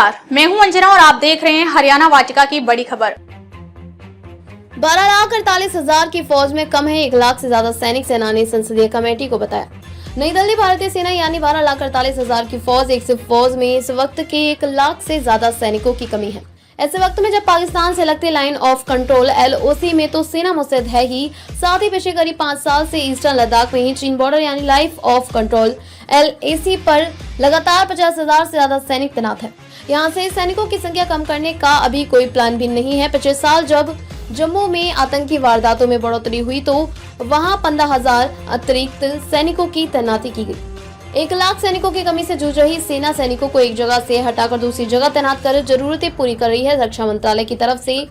नमस्कार, मैं हूं अंजना और आप देख रहे हैं हरियाणा वाटिका की बड़ी खबर। 12,48,000 की फौज में कम है 1 लाख से ज्यादा सैनिक, सेना ने संसदीय कमेटी को बताया। नई दिल्ली। भारतीय सेना यानी 12,48,000 की फौज, एक सिर्फ फौज में इस वक्त के 1 लाख से ज्यादा सैनिकों की कमी है। ऐसे वक्त में जब पाकिस्तान से लगते लाइन ऑफ कंट्रोल LOC में तो सेना मुस्तैद है ही, साथ ही पिछले करीब 5 साल से ईस्टर्न लद्दाख में ही चीन बॉर्डर यानी लाइन ऑफ कंट्रोल LAC पर लगातार 50,000 से ज्यादा सैनिक तैनात है। यहाँ से सैनिकों की संख्या कम करने का अभी कोई प्लान भी नहीं है। पिछले साल जब जम्मू में आतंकी वारदातों में बढ़ोतरी हुई तो वहां 15,000 अतिरिक्त सैनिकों की तैनाती की गई। 1 लाख सैनिकों की कमी से जूझ रही सेना सैनिकों को एक जगह से हटाकर दूसरी जगह तैनात कर जरूरतें पूरी कर रही है। रक्षा मंत्रालय की तरफ से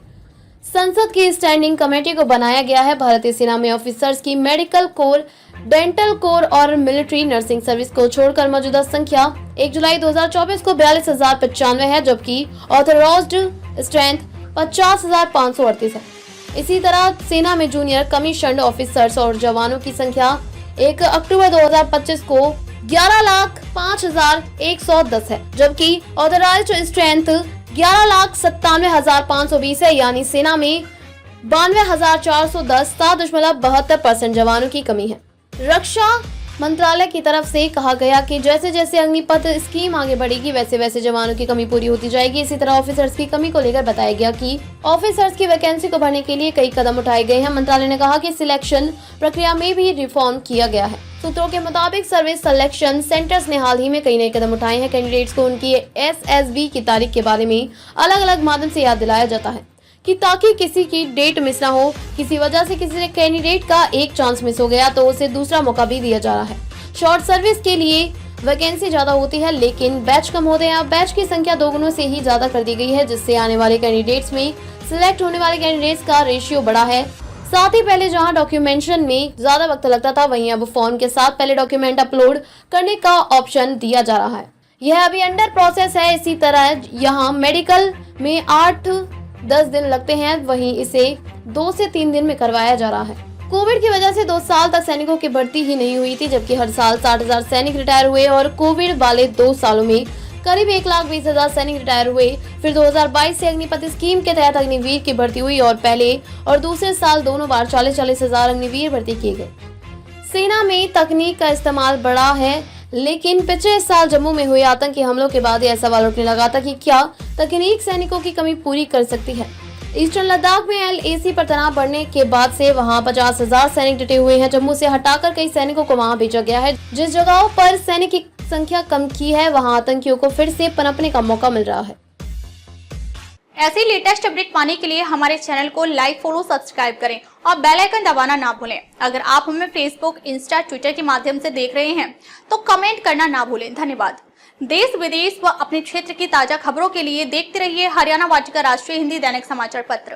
संसद की स्टैंडिंग कमेटी को बनाया गया है। भारतीय सेना में ऑफिसर्स की मेडिकल कोर, डेंटल कोर और मिलिट्री नर्सिंग सर्विस को छोड़कर मौजूदा संख्या 1 जुलाई 2024 को 42,095 है, जबकि ऑथराइज्ड स्ट्रेंथ 50,538 है। इसी तरह सेना में जूनियर कमीशन्ड ऑफिसर्स और जवानों की संख्या 1 अक्टूबर 2025 को 11,05,110 है, जबकि ऑथराइज्ड स्ट्रेंथ 11,97,520 है। यानी सेना में 92,410 7.72% जवानों की कमी है। रक्षा मंत्रालय की तरफ से कहा गया कि जैसे जैसे अग्निपथ स्कीम आगे बढ़ेगी वैसे वैसे जवानों की कमी पूरी होती जाएगी। इसी तरह ऑफिसर्स की कमी को लेकर बताया गया कि ऑफिसर्स की वैकेंसी को भरने के लिए कई कदम उठाए गए हैं। मंत्रालय ने कहा कि सिलेक्शन प्रक्रिया में भी रिफॉर्म किया गया है। सूत्रों के मुताबिक सर्विस सिलेक्शन सेंटर्स ने हाल ही में कई नए कदम उठाए हैं। कैंडिडेट्स को उनकी SSB की तारीख के बारे में अलग अलग माध्यम से याद दिलाया जाता है कि ताकि किसी की डेट मिस ना हो। किसी वजह से किसी कैंडिडेट का एक चांस मिस हो गया तो उसे दूसरा मौका भी दिया जा रहा है। शॉर्ट सर्विस के लिए वैकेंसी ज्यादा होती है लेकिन बैच कम होते हैं। अब बैच की संख्या 2 गुना से ही ज्यादा कर दी गई है, जिससे आने वाले कैंडिडेट्स में सिलेक्ट होने वाले कैंडिडेट्स का रेशियो बढ़ा है। साथ ही पहले जहां डॉक्यूमेंटेशन में ज्यादा वक्त लगता था, वहीं अब फॉर्म के साथ पहले डॉक्यूमेंट अपलोड करने का ऑप्शन दिया जा रहा है। यह अभी अंडर प्रोसेस है। इसी तरह यहाँ मेडिकल में 8-10 दिन लगते हैं, वहीं इसे 2 से 3 दिन में करवाया जा रहा है। कोविड की वजह से 2 साल तक सैनिकों की भर्ती ही नहीं हुई थी, जबकि हर साल 60,000 सैनिक रिटायर हुए और कोविड वाले 2 सालों में करीब 1,20,000 सैनिक रिटायर हुए। फिर 2022 से अग्निपथ स्कीम के तहत अग्निवीर की भर्ती हुई और पहले और दूसरे साल दोनों बार 40,000 अग्निवीर भर्ती किए गए। सेना में तकनीक का इस्तेमाल बढ़ा है, लेकिन पिछले साल जम्मू में हुए आतंकी हमलों के बाद यह सवाल उठने लगा था कि क्या तकनीक सैनिकों की कमी पूरी कर सकती है। ईस्टर्न लद्दाख में LAC पर तनाव बढ़ने के बाद से वहां 50,000 सैनिक डटे हुए हैं। जम्मू से हटाकर कई सैनिकों को वहां भेजा गया है। जिस जगहों पर सैनिक की संख्या कम की है वहां आतंकियों को फिर से पनपने का मौका मिल रहा है। ऐसे लेटेस्ट अपडेट पाने के लिए हमारे चैनल को लाइक, फॉलो, सब्सक्राइब करें और बेल आइकन दबाना ना भूलें। अगर आप हमें फेसबुक, इंस्टा, ट्विटर के माध्यम से देख रहे हैं तो कमेंट करना ना भूलें। धन्यवाद। देश विदेश व अपने क्षेत्र की ताजा खबरों के लिए देखते रहिए हरियाणा वाटिका राष्ट्रीय हिंदी दैनिक समाचार पत्र।